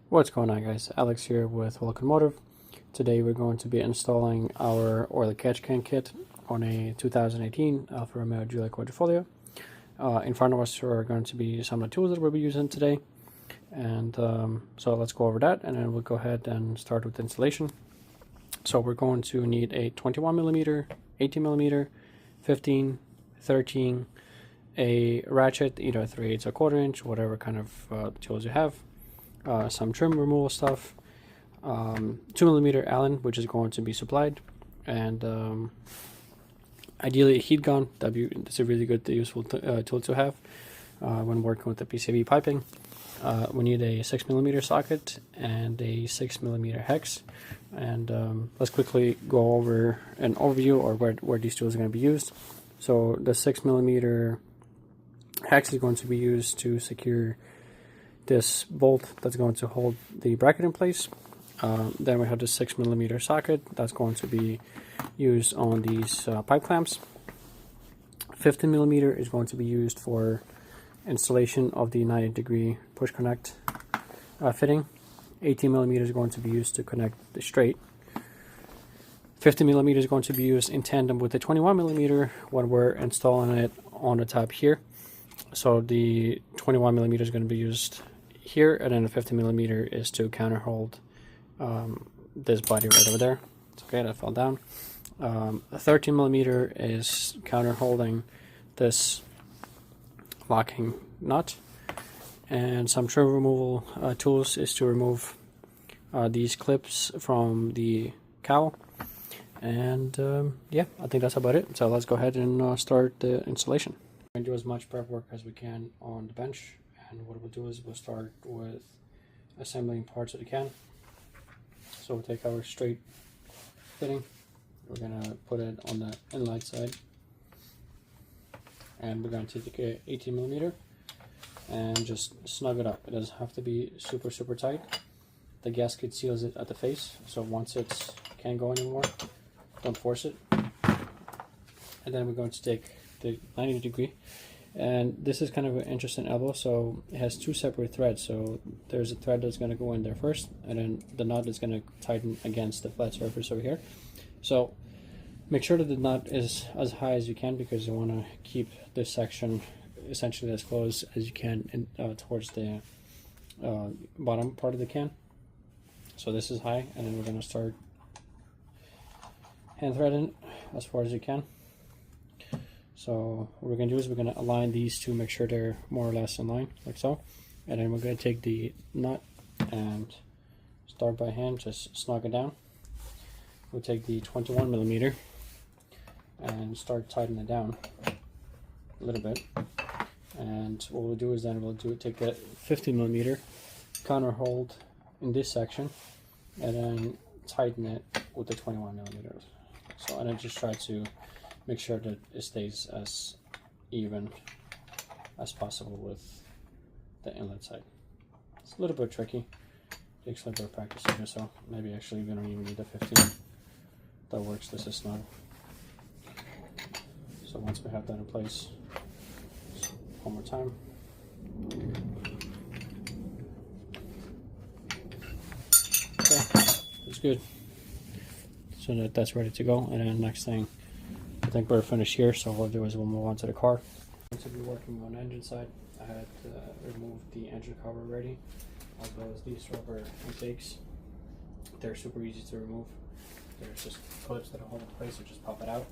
What's going on, guys? Alex here with Vulkan Motive. Today we're going to be installing our oil catch can kit on a 2018 Alfa Romeo Giulia Quadrifoglio. In front of us are going to be some of the tools that we'll be using today, and so let's go over that and then we'll go ahead and start with the installation. So we're going to need a 21mm, 18mm, 15, 13, a ratchet, either 3/8 or 1/4 inch, whatever kind of tools you have. Some trim removal stuff, 2mm Allen, which is going to be supplied, and ideally a heat gun. That's a really good, useful tool to have when working with the PCV piping. We need a 6mm socket and a 6mm hex, and let's quickly go over an overview or where these tools are going to be used. So the 6mm hex is going to be used to secure this bolt that's going to hold the bracket in place. Then we have the 6mm socket that's going to be used on these pipe clamps. 15mm is going to be used for installation of the 90-degree push connect fitting. 18mm is going to be used to connect the straight. 50mm is going to be used in tandem with the 21mm when we're installing it on the top here. So the 21mm is going to be used here, and then the 50mm is to counter hold this body right over there. It's okay, that fell down. 13mm is counter holding this locking nut, and some trim removal tools is to remove these clips from the cowl. And yeah, I think that's about it. So let's go ahead and start the installation. We're going to do as much prep work as we can on the bench, and what we'll do is we'll start with assembling parts of the can. So we'll take our straight fitting, we're going to put it on the inlet side, and we're going to take a 18mm and just snug it up. It doesn't have to be super tight. The gasket seals it at the face, so once it can't go anymore, don't force it. And then we're going to take the 90-degree, and this is kind of an interesting elbow, so it has two separate threads. So there's a thread that's going to go in there first, and then the nut is going to tighten against the flat surface over here. So make sure that the nut is as high as you can, because you want to keep this section essentially as close as you can towards the bottom part of the can. So this is high, and then we're going to start hand threading as far as you can. So what we're going to do is we're going to align these to make sure they're more or less in line, like so. And then we're going to take the nut and start by hand, just snug it down. We'll take the 21mm and start tightening it down a little bit. And what we'll do is then take that 50mm counter hold in this section, and then tighten it with the 21mm. So, and then just try to make sure that it stays as even as possible with the inlet side. It's a little bit tricky, takes a little bit of practice here, so maybe actually we don't even need the 15. That works, this is snug. So once we have that in place, one more time. Okay, that's good. So that's ready to go, and then next thing, I think we're finished here, so what we'll do is we'll move on to the car. I'm going to be working on the engine side. I had removed the engine cover already, as well as these rubber intakes. They're super easy to remove. There's just clips that hold it in place, so just pop it out.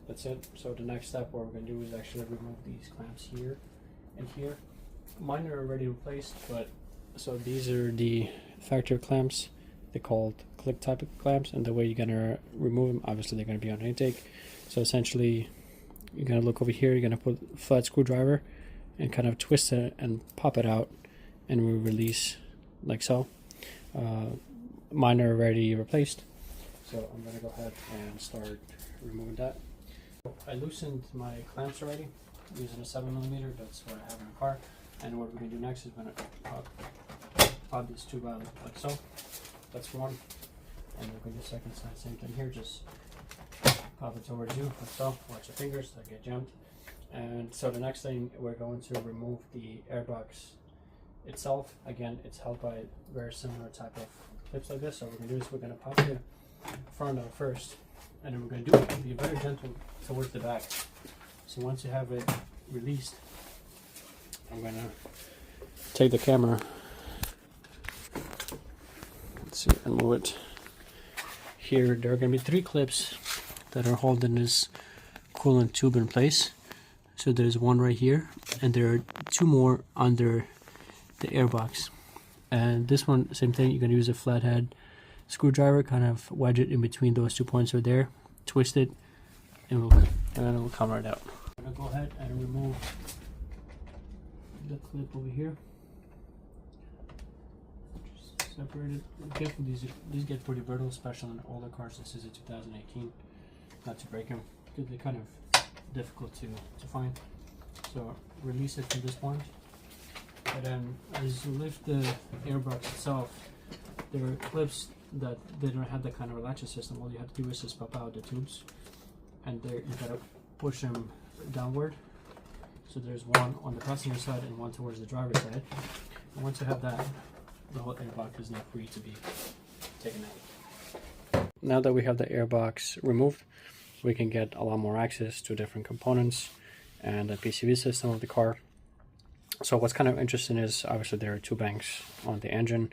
That's it. So the next step, what we're going to do is actually remove these clamps here and here. Mine are already replaced, but so these are the factory clamps. They're called click type of clamps, and the way you're going to remove them, obviously they're going to be on the intake. So essentially, you're going to look over here, you're going to put a flat screwdriver and kind of twist it and pop it out, and we release like so. Mine are already replaced, so I'm going to go ahead and start removing that. I loosened my clamps already using a 7mm, that's what I have in the car. And what we're going to do next is we're going to pop this tube out like so. That's one. And we're going to do the second side, same thing here, just pop it towards you, like so. Watch your fingers, that get jammed. And so the next thing, we're going to remove the airbox itself, again, it's held by very similar type of clips like this. So what we're gonna do is we're gonna pop the front out first, and then we're gonna be very gentle towards the back. So once you have it released, I'm gonna take the camera, let's see, and move it. Here there are gonna be 3 clips that are holding this coolant tube in place. So there's one right here, and there are 2 more under the airbox. And this one, same thing, you're gonna use a flathead screwdriver, kind of wedge it in between those 2 points right there, twist it, and then it will come right out. I'm gonna go ahead and remove the clip over here. Just separate it. Be careful, these get pretty brittle, especially on older cars. This is a 2018. Not to break them, because they're kind of difficult to find. So release it from this point, and then as you lift the airbox itself, there are clips that they don't have that kind of latches system. All you have to do is just pop out the tubes, and there you gotta push them downward. So there's one on the passenger side and one towards the driver's side. And once you have that, the whole airbox is now free to be taken out. Now that we have the airbox removed, we can get a lot more access to different components and the PCV system of the car. So what's kind of interesting is obviously there are 2 banks on the engine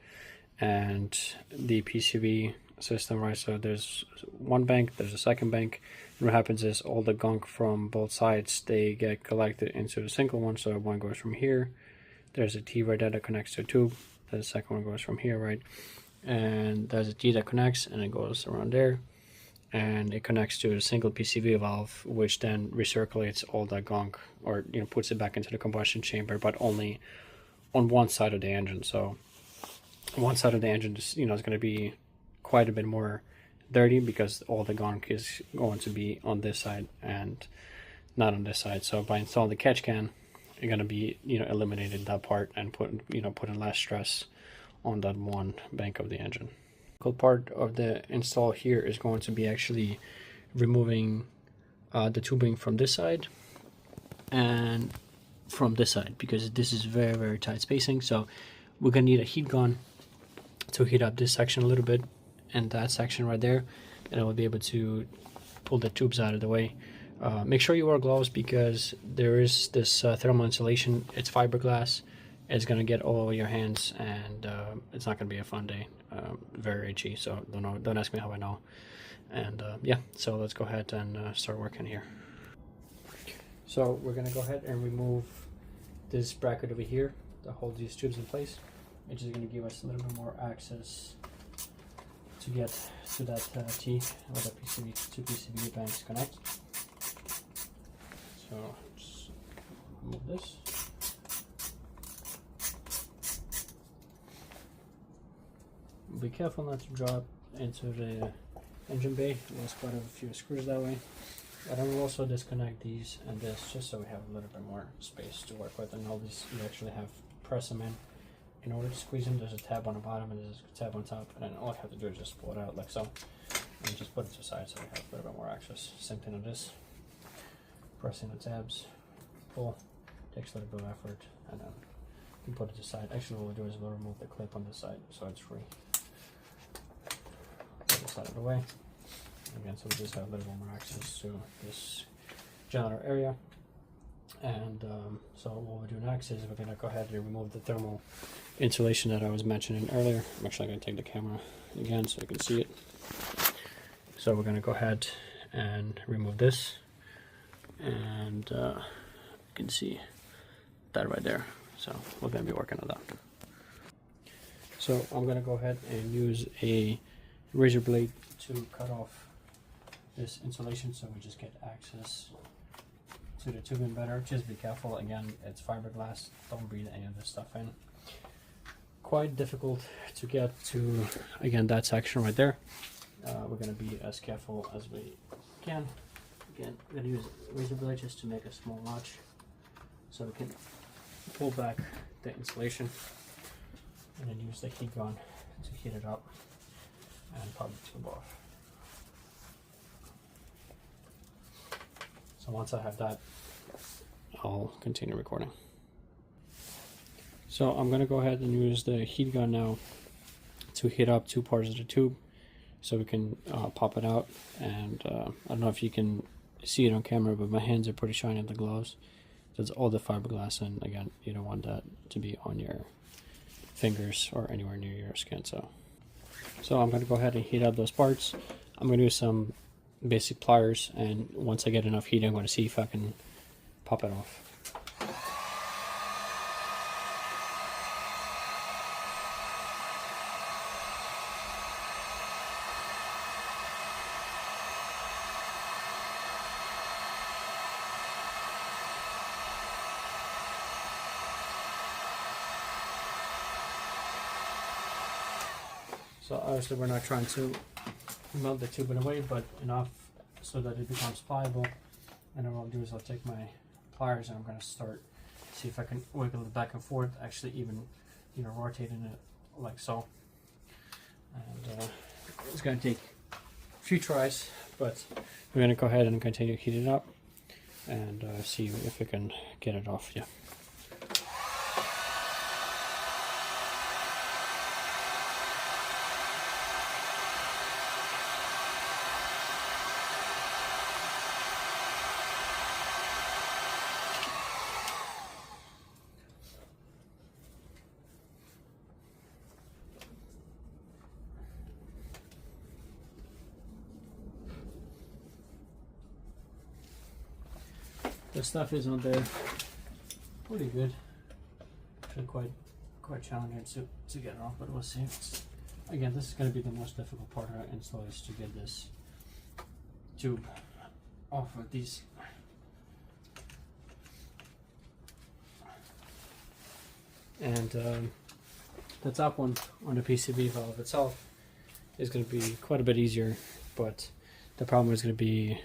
and the PCV system, right? So there's 1 bank, there's a 2nd bank, and what happens is all the gunk from both sides, they get collected into a single one. So one goes from here, there's a T right there that connects to a tube, the second one goes from here, right? And there's a T that connects, and it goes around there, and it connects to a single PCV valve, which then recirculates all that gunk, or puts it back into the combustion chamber, but only on one side of the engine. So one side of the engine is is going to be quite a bit more dirty, because all the gunk is going to be on this side and not on this side. So by installing the catch can, you're going to be eliminating that part and putting less stress on that one bank of the engine. Part of the install here is going to be actually removing the tubing from this side and from this side, because this is very, very tight spacing. So we're gonna need a heat gun to heat up this section a little bit and that section right there, and I will be able to pull the tubes out of the way. Make sure you wear gloves, because there is this thermal insulation. It's fiberglass. It's gonna get all over your hands, and it's not gonna be a fun day. Very itchy, so don't ask me how I know. And yeah, so let's go ahead and start working here. So we're gonna go ahead and remove this bracket over here that holds these tubes in place, which is gonna give us a little bit more access to get to that T where the two PCB banks connect. So just remove this. Be careful not to drop into the engine bay. There's quite a few screws that way. And then we'll also disconnect these and this, just so we have a little bit more space to work with. And all these you actually have press them in order to squeeze them. There's a tab on the bottom and there's a tab on top, and then all I have to do is just pull it out like so, and just put it to the side so we have a little bit more access. Same thing on this. Pressing the tabs, pull, takes a little bit of effort, and then you can put it to the side. Actually, what we'll do is we'll remove the clip on this side so it's free. This out of the way. Again, so we just have a little bit more access to this generator area. And so what we'll do next is we're going to go ahead and remove the thermal insulation that I was mentioning earlier. I'm actually going to take the camera again so you can see it. So we're going to go ahead and remove this, and you can see that right there. So we're going to be working on that. So I'm going to go ahead and use a razor blade to cut off this insulation, so we just get access to the tubing better. Just be careful, again, it's fiberglass, don't breathe any of this stuff in. Quite difficult to get to, again, that section right there. We're going to be as careful as we can. Again, we're going to use a razor blade just to make a small notch so we can pull back the insulation, and then use the heat gun to heat it up and pop the tube off. So once I have that, I'll continue recording. So I'm going to go ahead and use the heat gun now to heat up two parts of the tube so we can pop it out. And I don't know if you can see it on camera, but my hands are pretty shiny in the gloves. So it's all the fiberglass, and again, you don't want that to be on your fingers or anywhere near your skin. So I'm going to go ahead and heat up those parts. I'm going to use some basic pliers, and once I get enough heat, I'm going to see if I can pop it off. So obviously we're not trying to melt the tube in a way, but enough so that it becomes pliable. And then what I'll do is I'll take my pliers and I'm going to start, see if I can wiggle it back and forth, actually even, you know, rotating it like so. And it's going to take a few tries, but we're going to go ahead and continue heating it up and see if we can get it off. Yeah. The stuff is on there pretty good. Actually quite challenging to get it off, but we'll see. Again, this is going to be the most difficult part of our install, is to get this tube off of these. And the top one on the PCB valve itself is going to be quite a bit easier, but the problem is going to be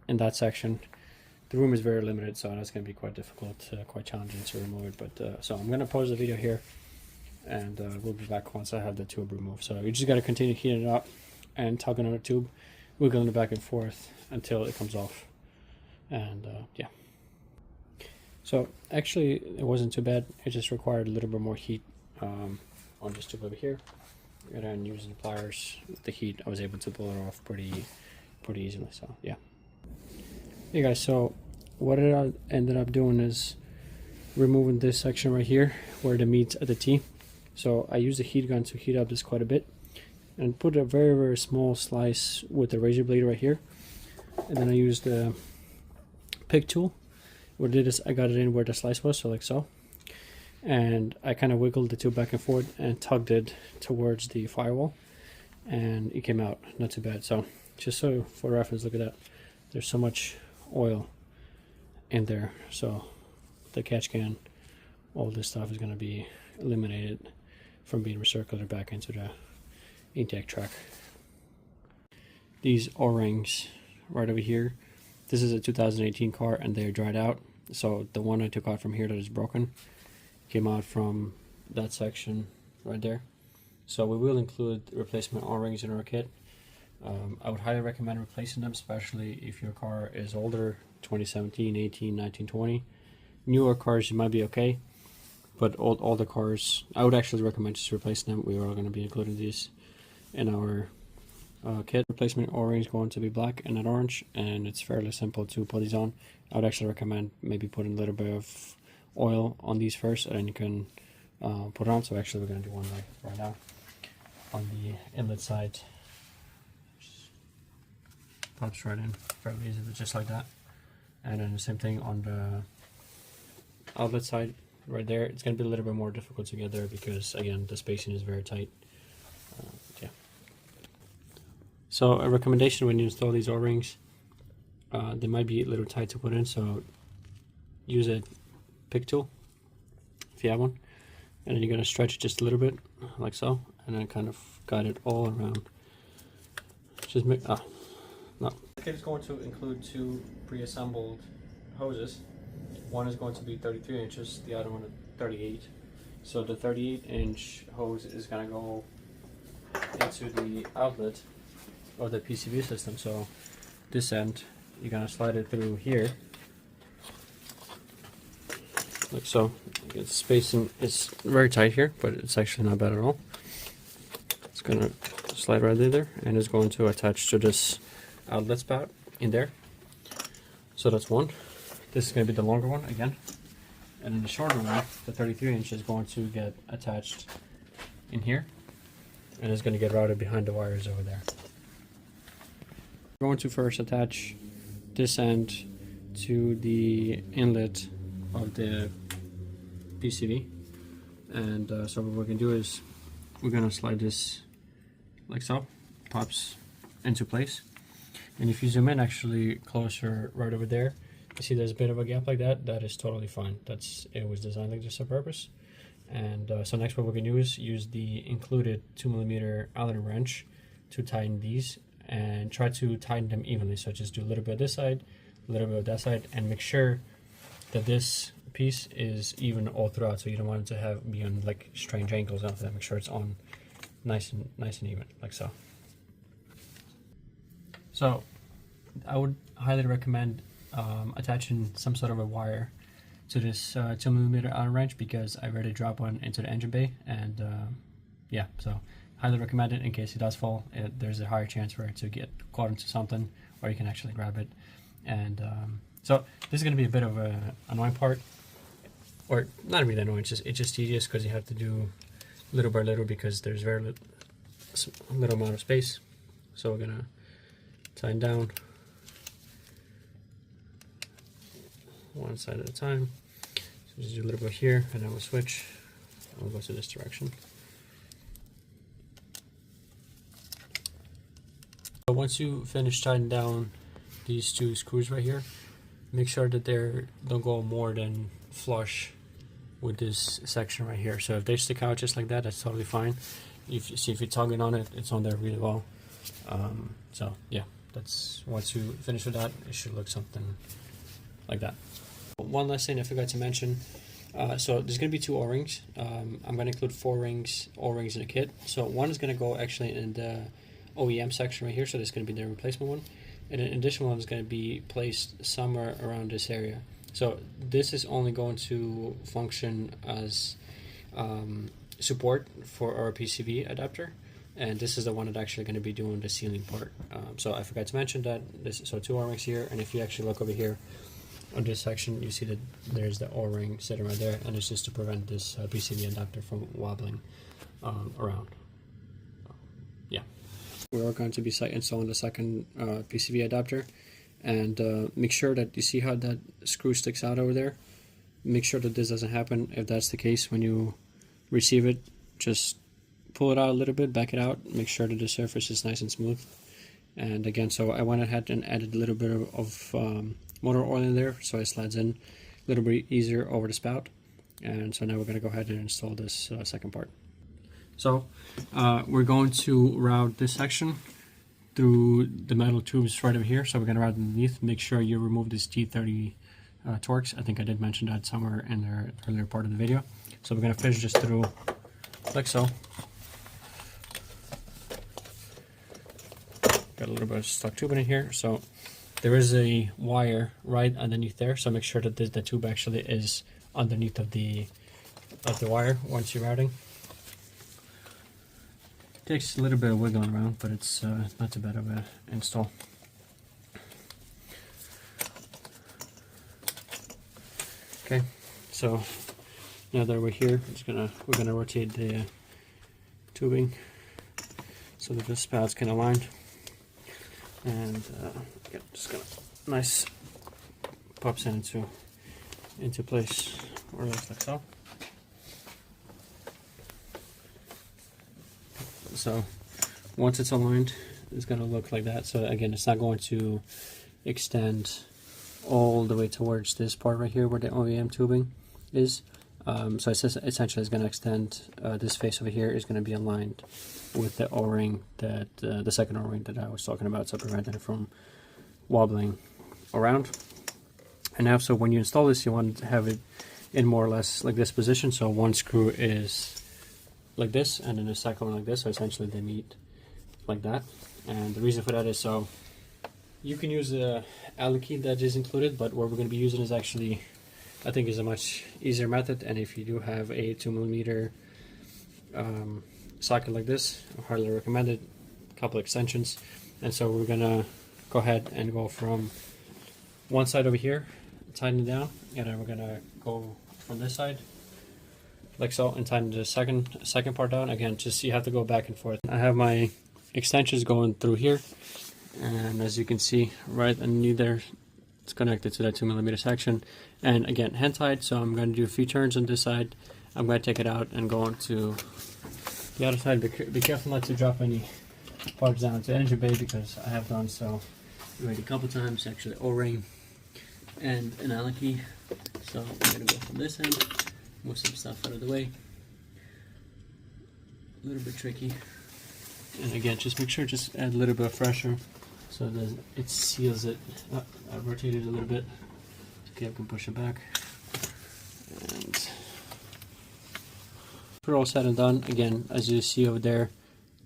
in that section. The room is very limited, so that's going to be quite difficult, quite challenging to remove it. But so I'm going to pause the video here, and we'll be back once I have the tube removed. So you just got to continue heating it up and tugging on the tube, wiggling it back and forth until it comes off. And yeah. So actually, it wasn't too bad. It just required a little bit more heat on this tube over here. And then using pliers, the heat, I was able to pull it off pretty easily. So yeah. Hey guys, so what I ended up doing is removing this section right here where it meets at the T. So I used the heat gun to heat up this quite a bit and put a very small slice with the razor blade right here. And then I used the pick tool. What I did is I got it in where the slice was, so like so. And I kind of wiggled the tube back and forth and tugged it towards the firewall. And it came out not too bad. So just so for reference, look at that. There's so much oil in there, so the catch can, all this stuff is going to be eliminated from being recirculated back into the intake track. These O-rings right over here, this is a 2018 car and they're dried out, so the one I took out from here that is broken came out from that section right there. So we will include replacement O-rings in our kit. I would highly recommend replacing them, especially if your car is older, 2017, 18, 19, 20. Newer cars, you might be okay, but older cars, I would actually recommend just replacing them. We are going to be including these in our kit. Replacement O-rings going to be black and not orange, and it's fairly simple to put these on. I would actually recommend maybe putting a little bit of oil on these first, and then you can put it on. So actually we're going to do one right now on the inlet side. Pops right in fairly easily, just like that. And then the same thing on the outlet side right there. It's going to be a little bit more difficult to get there because again the spacing is very tight. Yeah. So a recommendation when you install these O-rings, they might be a little tight to put in, so use a pick tool if you have one, and then you're going to stretch it just a little bit like so, and then kind of guide it all around. Just make no. The kit is going to include two pre-assembled hoses. One is going to be 33 inches, the other one is 38. So the 38-inch hose is going to go into the outlet of the PCB system. So this end, you're going to slide it through here like so. Its spacing is very tight here, but it's actually not bad at all. It's gonna slide right in there, and it's going to attach to this outlet spout in there. So that's one. This is going to be the longer one again, and then the shorter one, the 33 inch, is going to get attached in here, and it's going to get routed behind the wires over there. We're going to first attach this end to the inlet of the PCV, and so what we're going to do is we're going to slide this like so, pops into place. And if you zoom in actually closer right over there, you see there's a bit of a gap like that. That is totally fine. It was designed like this on purpose. And so next what we're going to do is use the included 2mm Allen wrench to tighten these, and try to tighten them evenly. So just do a little bit of this side, a little bit of that side, and make sure that this piece is even all throughout. So you don't want it to be on like strange angles after that. Make sure it's on nice and even, like so. So I would highly recommend attaching some sort of a wire to this 2mm Allen wrench, because I already dropped one into the engine bay, and yeah, so highly recommend it in case it does fall. There's a higher chance for it to get caught into something, or you can actually grab it. And so this is going to be a bit of an annoying part, or not really annoying, it's just tedious because you have to do little by little because there's very little amount of space. So we're going to tighten down one side at a time. So just do a little bit here, and then we'll switch, and we'll go to this direction. So once you finish tightening down these two screws right here, make sure that they don't go more than flush with this section right here. So if they stick out just like that, that's totally fine. If you're tugging on it, it's on there really well. So yeah, that's, once you finish with that, it should look something like that. One last thing I forgot to mention. So there's going to be two O-rings. I'm going to include O-rings in a kit. So one is going to go actually in the OEM section right here, so there's going to be the replacement one, and an additional one is going to be placed somewhere around this area. So this is only going to function as support for our PCV adapter, and this is the one that's actually going to be doing the sealing part. So I forgot to mention that so two O-rings here, and if you actually look over here on this section, you see that there's the O-ring sitting right there, and it's just to prevent this PCV adapter from wobbling around. Yeah. We are going to be installing the second PCV adapter, and make sure that you see how that screw sticks out over there. Make sure that this doesn't happen. If that's the case, when you receive it, just pull it out a little bit, back it out, make sure that the surface is nice and smooth. And again, so I went ahead and added a little bit of motor oil in there, so it slides in a little bit easier over the spout. And so now we're going to go ahead and install this second part. So we're going to route this section through the metal tubes right over here. So we're going to route underneath. Make sure you remove these T30 Torx. I think I did mention that somewhere in the earlier part of the video. So we're going to fish this through like so. Got a little bit of stuck tubing in here. So there is a wire right underneath there. So make sure that the tube actually is underneath of the wire once you're routing. Takes a little bit of wiggling around, but it's not too bad of an install. Okay, so now that we're here, we're gonna rotate the tubing so that the spouts can align, and just gonna nice pops into place, or like so. So once it's aligned, it's going to look like that. So again, it's not going to extend all the way towards this part right here where the OEM tubing is. So it's just, essentially it's going to extend, this face over here is going to be aligned with the O-ring, that the second O-ring that I was talking about, so preventing it from wobbling around. And now, so when you install this, you want to have it in more or less like this position. So one screw is like this, and then the second one like this, so essentially they meet like that. And the reason for that is so you can use the Allen key that is included, but what we're going to be using is actually I think is a much easier method, and if you do have a 2mm socket like this, I highly recommend it. A couple extensions, and so we're gonna go ahead and go from one side over here, tighten it down, and then we're gonna go from this side like so and tighten the second part down. Again, just you have to go back and forth. I have my extensions going through here, and as you can see right underneath there, it's connected to that 2mm section, and again hand tied. So I'm going to do a few turns on this side. I'm going to take it out and go on to the other side. Be careful not to drop any parts down to the engine bay, because I have done so already a couple times. Actually, O-ring and an Allen key. So I'm going to go from this end, move some stuff out of the way. A little bit tricky, and again, just make sure just add a little bit of pressure so that it seals it. I rotated a little bit. Okay, I can push it back, and we're all said and done. Again, as you see over there,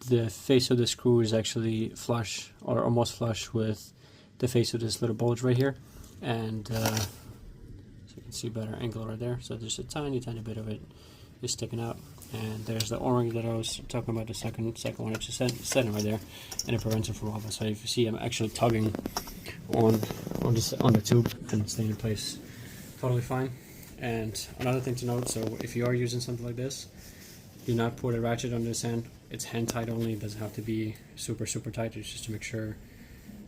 the face of the screw is actually flush, or almost flush, with the face of this little bulge right here, and so you can see a better angle right there. So there's a tiny bit of it is sticking out, and there's the O-ring that I was talking about, the second one. It's just sitting right there, and it prevents it from opening. So if you see, I'm actually tugging on the tube, and it's staying in place totally fine. And another thing to note, so if you are using something like this, do not put a ratchet on this end. It's hand tight only. It doesn't have to be super tight. It's just to make sure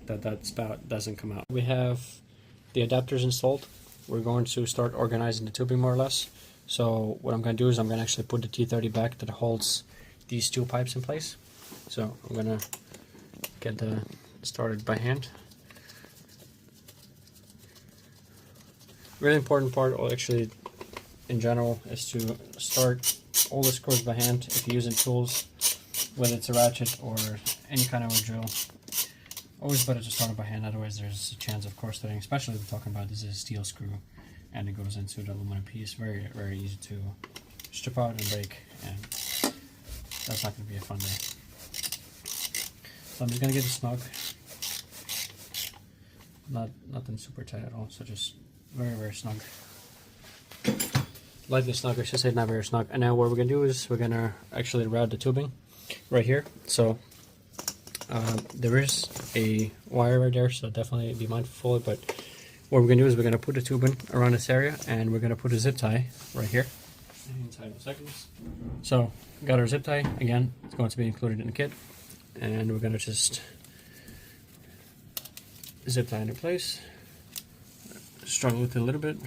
that that spout doesn't come out. We have the adapters installed. We're going to start organizing the tubing more or less. So what I'm going to do is I'm going to actually put the T30 back that holds these two pipes in place. So I'm going to get started by hand. Really important part, or actually in general, is to start all the screws by hand. If you're using tools, whether it's a ratchet or any kind of a drill, always better to start it by hand. Otherwise there's a chance of course threading, especially if we're talking about this is a steel screw and it goes into the aluminum piece. Very easy to strip out and break, and that's not going to be a fun day. So I'm just going to get it snug. Nothing super tight at all, so just very snug. Lightly snug, I should say, not very snug. And now what we're going to do is we're going to actually route the tubing right here. So there is a wire right there, so definitely be mindful of it. But what we're going to do is we're going to put the tubing around this area, and we're going to put a zip tie right here. Inside in seconds. So got our zip tie. Again, it's going to be included in the kit, and we're going to just zip tie into place. Struggle with it a little bit.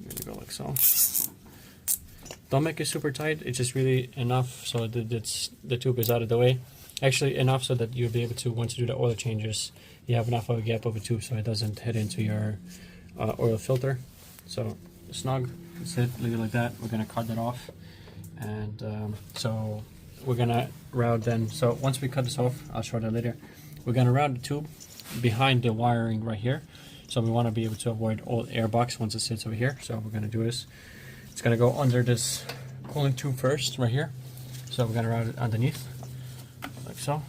There you go, like so. Don't make it super tight. It's just really enough so that the tube is out of the way. Actually, enough so that you'll be able to, once you do the oil changes, you have enough of a gap of a tube so it doesn't hit into your oil filter. So snug. That's it. Leave it like that. We're gonna cut that off, and so we're gonna route then. So once we cut this off, I'll show that later. We're gonna route the tube behind the wiring right here. So we want to be able to avoid all air box once it sits over here. So what we're gonna do is it's gonna go under this cooling tube first, right here. So we're gonna route it underneath, like so.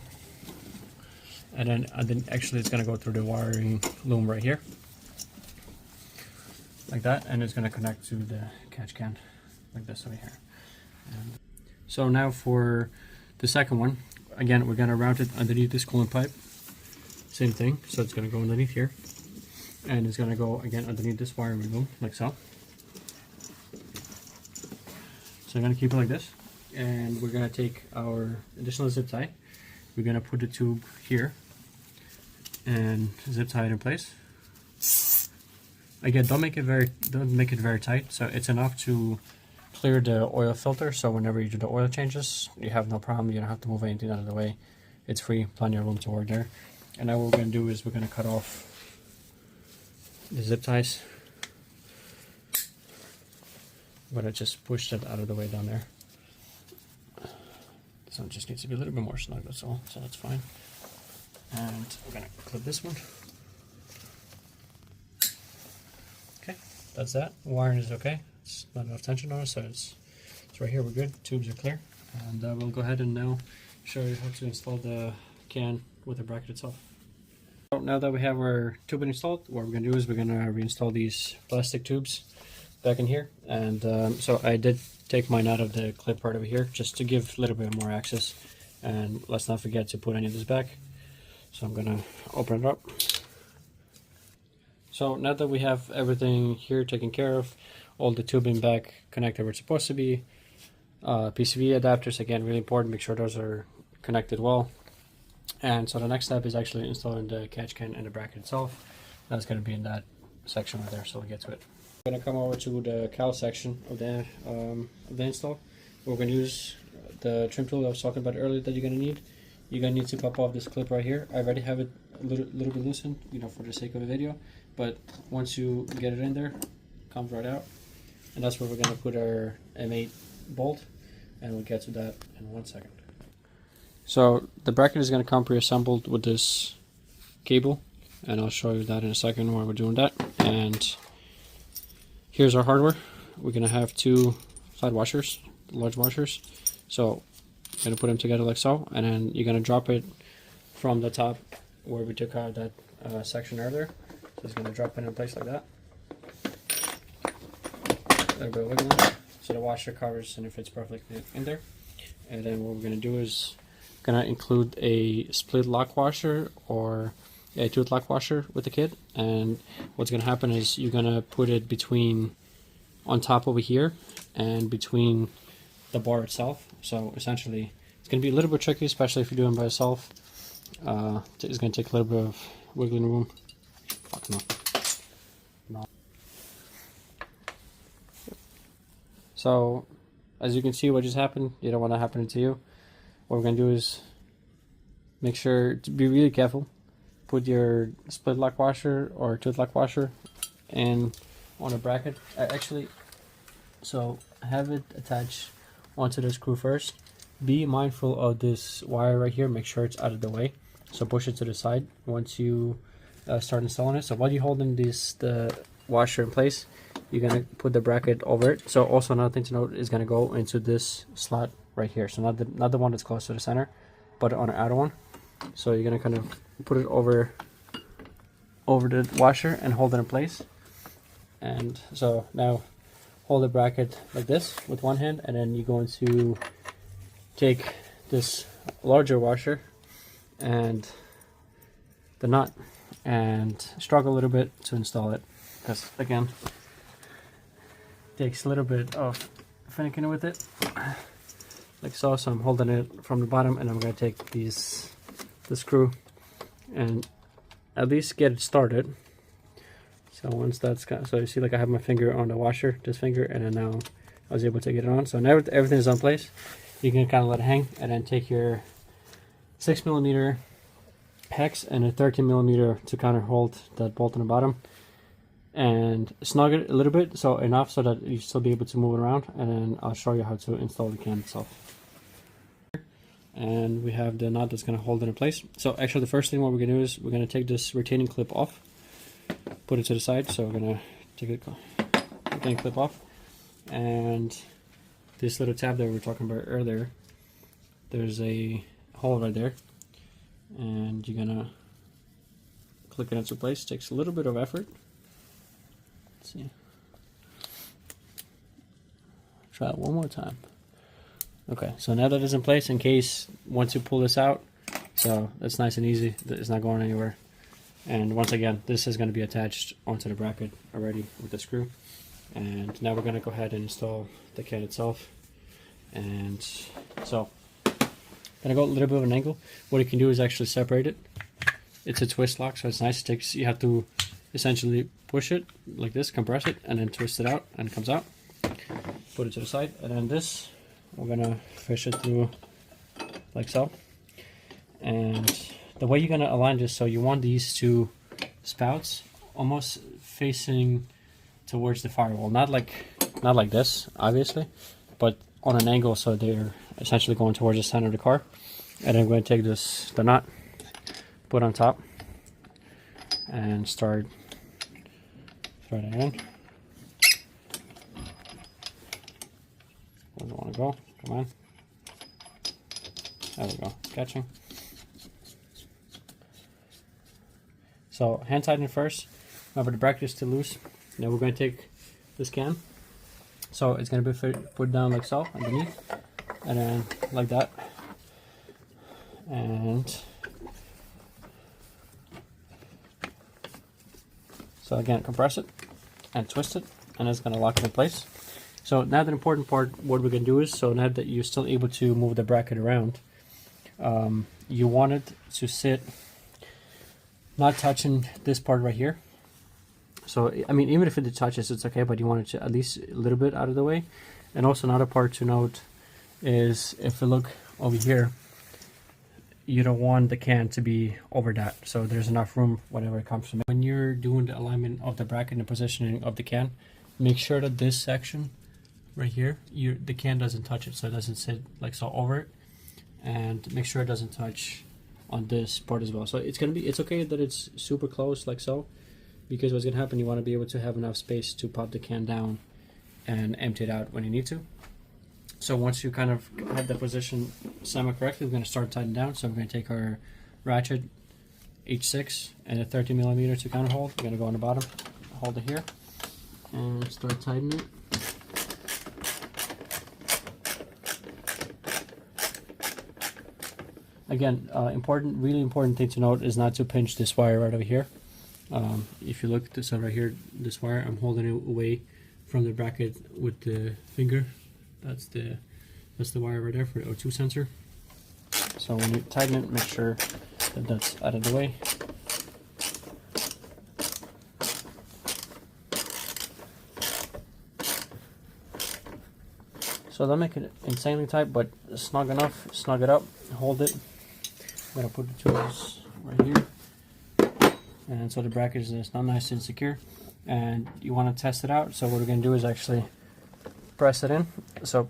And then actually it's gonna go through the wiring loom right here, like that, and it's gonna connect to the catch can, like this over here. And so now for the second one, again we're gonna route it underneath this coolant pipe. Same thing. So it's gonna go underneath here, and it's gonna go again underneath this wiring loom, like so. So I'm going to keep it like this, and we're going to take our additional zip tie. We're going to put the tube here and zip tie it in place. Again, don't make it very tight. So it's enough to clear the oil filter. So whenever you do the oil changes, you have no problem. You don't have to move anything out of the way. It's free, plenty of room to work there. And now what we're going to do is we're going to cut off the zip ties. I'm going to just push that out of the way down there. This one just needs to be a little bit more snug, that's all, so that's fine. And we're going to clip this one. Okay, that's that. Wiring is okay. It's not enough tension on it, so it's right here, we're good. Tubes are clear. And we'll go ahead and now show you how to install the can with the bracket itself. So now that we have our tubing installed, what we're going to do is we're going to reinstall these plastic tubes back in here. And so I did take mine out of the clip part over here just to give a little bit more access. And let's not forget to put any of this back. So I'm going to open it up. So now that we have everything here taken care of, all the tubing back connected where it's supposed to be, PCV adapters, again, really important, make sure those are connected well. And so the next step is actually installing the catch can and the bracket itself. That's going to be in that section right there, so we'll get to it. I'm going to come over to the cowl section of the install. We're going to use the trim tool I was talking about earlier that you're going to need. You're going to need to pop off this clip right here. I already have it a little bit loosened, for the sake of the video. But once you get it in there, it comes right out. And that's where we're going to put our M8 bolt. And we'll get to that in 1 second. So the bracket is going to come pre-assembled with this cable, and I'll show you that in a second while we're doing that. And here's our hardware. We're going to have 2 side washers, large washers. So I'm going to put them together like so, and then you're going to drop it from the top where we took out that section earlier. So it's going to drop it in place like that. A little bit of wiggle room, so the washer covers and it fits perfectly in there. And then what we're going to do is gonna include a split lock washer or a tooth lock washer with the kit. And what's gonna happen is you're gonna put it between, on top over here, and between the bar itself. So essentially it's gonna be a little bit tricky, especially if you're doing it by yourself. It's gonna take a little bit of wiggling room. Fuck no. So as you can see, what just happened, you don't want that happening to you. What we're going to do is make sure to be really careful. Put your split lock washer or tooth lock washer in on a bracket. So have it attached onto the screw first. Be mindful of this wire right here. Make sure it's out of the way. So push it to the side once you start installing it. So while you're holding the washer in place, you're going to put the bracket over it. So also another thing to note is going to go into this slot right here. So not the one that's close to the center, but on the outer one. So you're going to kind of put it over the washer and hold it in place. And so now hold the bracket like this with one hand, and then you're going to take this larger washer and the nut and struggle a little bit to install it, because again, it takes a little bit of finicking with it like so. So I'm holding it from the bottom, and I'm going to take the screw and at least get it started. So once that's so you see, like, I have my finger on the washer, this finger, and then now I was able to get it on. So now everything is on place. You can kind of let it hang, and then take your 6mm hex and a 13mm to kind of hold that bolt on the bottom, and snug it a little bit, so enough so that you still be able to move it around. And then I'll show you how to install the can itself. And we have the nut that's going to hold it in place. So actually the first thing what we're going to do is we're going to take this retaining clip off, put it to the side. So we're going to take the retaining clip off, and this little tab that we were talking about earlier, there's a hole right there, and you're going to click it into place. It takes a little bit of effort. Let's see. Try it one more time. Okay, so now that it's in place, in case once you pull this out, so it's nice and easy, it's not going anywhere. And once again, this is going to be attached onto the bracket already with the screw. And now we're going to go ahead and install the can itself. And so I'm going to go a little bit of an angle. What you can do is actually separate it. It's a twist lock, so it's nice. It takes, you have to essentially push it like this, compress it, and then twist it out, and it comes out. Put it to the side, and then this, we're gonna fish it through like so. And the way you're gonna align this, so you want these two spouts almost facing towards the firewall, not like this, obviously, but on an angle, so they're essentially going towards the center of the car. And I'm going to take the nut, put on top, and start threading it in. Where do I want to go? Come on. There we go. Catching. So hand tighten it first. Remember the bracket is still loose. Now we're going to take this can. So it's going to be put down like so underneath, and then like that. And so again, compress it and twist it, and it's going to lock it in place. So now the important part, what we're going to do is, so now that you're still able to move the bracket around, you want it to sit not touching this part right here. So I mean, even if it touches, it's okay, but you want it to at least a little bit out of the way. And also another part to note is, if you look over here, you don't want the can to be over that, so there's enough room whenever it comes from it. When you're doing the alignment of the bracket and the positioning of the can, make sure that this section right here, the can doesn't touch it, so it doesn't sit like so over it, and make sure it doesn't touch on this part as well. So it's okay that it's super close like so, because what's gonna happen, you want to be able to have enough space to pop the can down and empty it out when you need to. So once you kind of have the position semi-correctly, we're going to start tightening down. So we're going to take our ratchet H6 and a 30mm to counter hold. We're going to go on the bottom, hold it here, and start tightening it. Again, really important thing to note is not to pinch this wire right over here. If you look at this right here, this wire, I'm holding it away from the bracket with the finger. That's the wire right there for the O2 sensor. So when you tighten it, make sure that that's out of the way. So don't make it insanely tight, but snug enough. Snug it up, hold it. I'm gonna put the tools right here, and so the bracket is not nice and secure. And you want to test it out. So what we're gonna do is actually press it in, so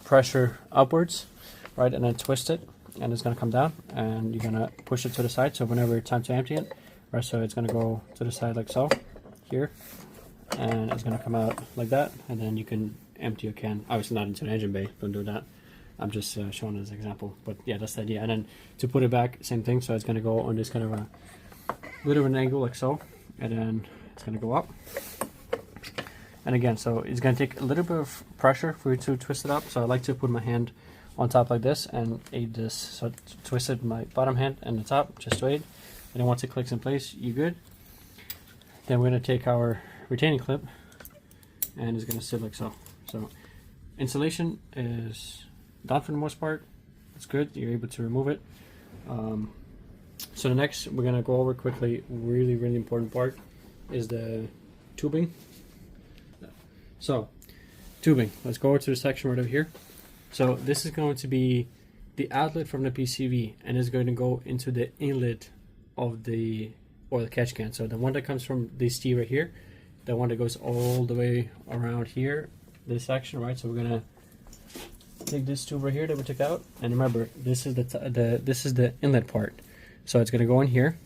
pressure upwards, right, and then twist it, and it's going to come down, and you're going to push it to the side, so whenever it's time to empty it, right, so it's going to go to the side like so, here, and it's going to come out like that, and then you can empty your can. Obviously not into the engine bay, don't do that, I'm just showing as an example, but yeah, that's the idea. And then to put it back, same thing, so it's going to go on this kind of a bit of an angle like so, and then it's going to go up. And again, so it's going to take a little bit of pressure for you to twist it up. So I like to put my hand on top like this and aid this. So twisted my bottom hand and the top just to aid. And then once it clicks in place, you're good. Then we're going to take our retaining clip, and it's going to sit like so. So installation is done for the most part. It's good. You're able to remove it. So the next we're going to go over quickly, really important part is the tubing. So, tubing, let's go over to the section right over here. So this is going to be the outlet from the PCV, and it's going to go into the inlet of the oil catch can. So the one that comes from this T right here, the one that goes all the way around here, this section, right? So we're gonna take this tube right here that we took out, and remember, this is the inlet part. So it's gonna go in here,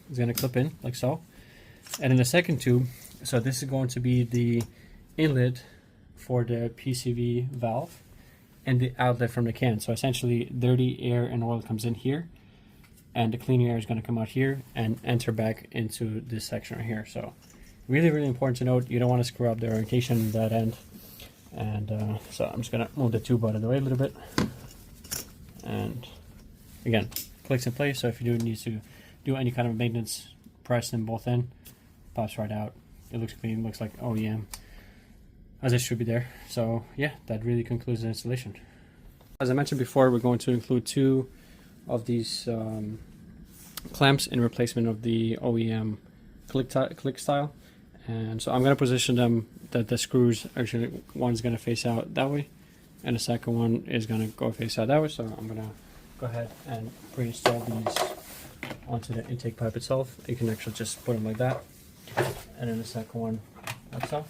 it's gonna clip in like so, and in the second tube, so this is going to be the inlet for the PCV valve and the outlet from the can. So essentially dirty air and oil comes in here, and the clean air is going to come out here and enter back into this section right here. So really important to note, you don't want to screw up the orientation of that end. And so I'm just going to move the tube out of the way a little bit, and again, clicks in place. So if you do need to do any kind of maintenance, press them both in, pops right out. It looks clean, looks like OEM, as it should be there. So yeah, that really concludes the installation. As I mentioned before, we're going to include two of these clamps in replacement of the OEM click style. And so I'm going to position them that the screws, actually one's going to face out that way, and the second one is going to go face out that way. So I'm going to go ahead and pre-install these onto the intake pipe itself. You can actually just put them like that, and then the second one like so.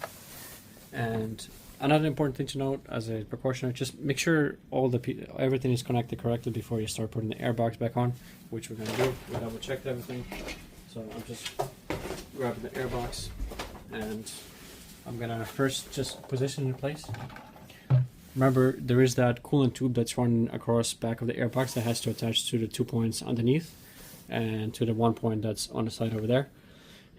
And another important thing to note as a precaution, just make sure everything is connected correctly before you start putting the air box back on, which we're going to do. We double checked everything. So I'm just grabbing the air box, and I'm going to first just position it in place. Remember, there is that coolant tube that's running across back of the air box that has to attach to the 2 points underneath and to the 1 point that's on the side over there.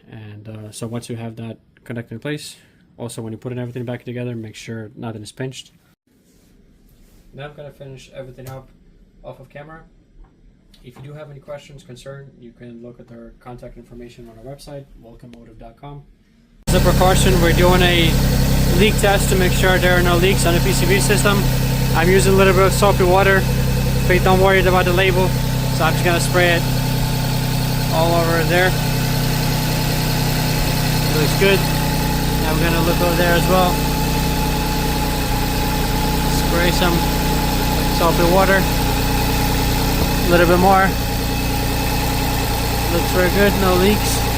And so once you have that connected in place, also when you're putting everything back together, make sure nothing is pinched. Now I'm gonna finish everything up off of camera. If you do have any questions, concern, you can look at their contact information on our website, vulkanmotive.com. As a precaution, we're doing a leak test to make sure there are no leaks on the PCB system. I'm using a little bit of soapy water. Please don't worry about the label, so I'm just gonna spray it all over there. It looks good. Now we're gonna look over there as well. Spray some soapy water. A little bit more. Looks very good, no leaks.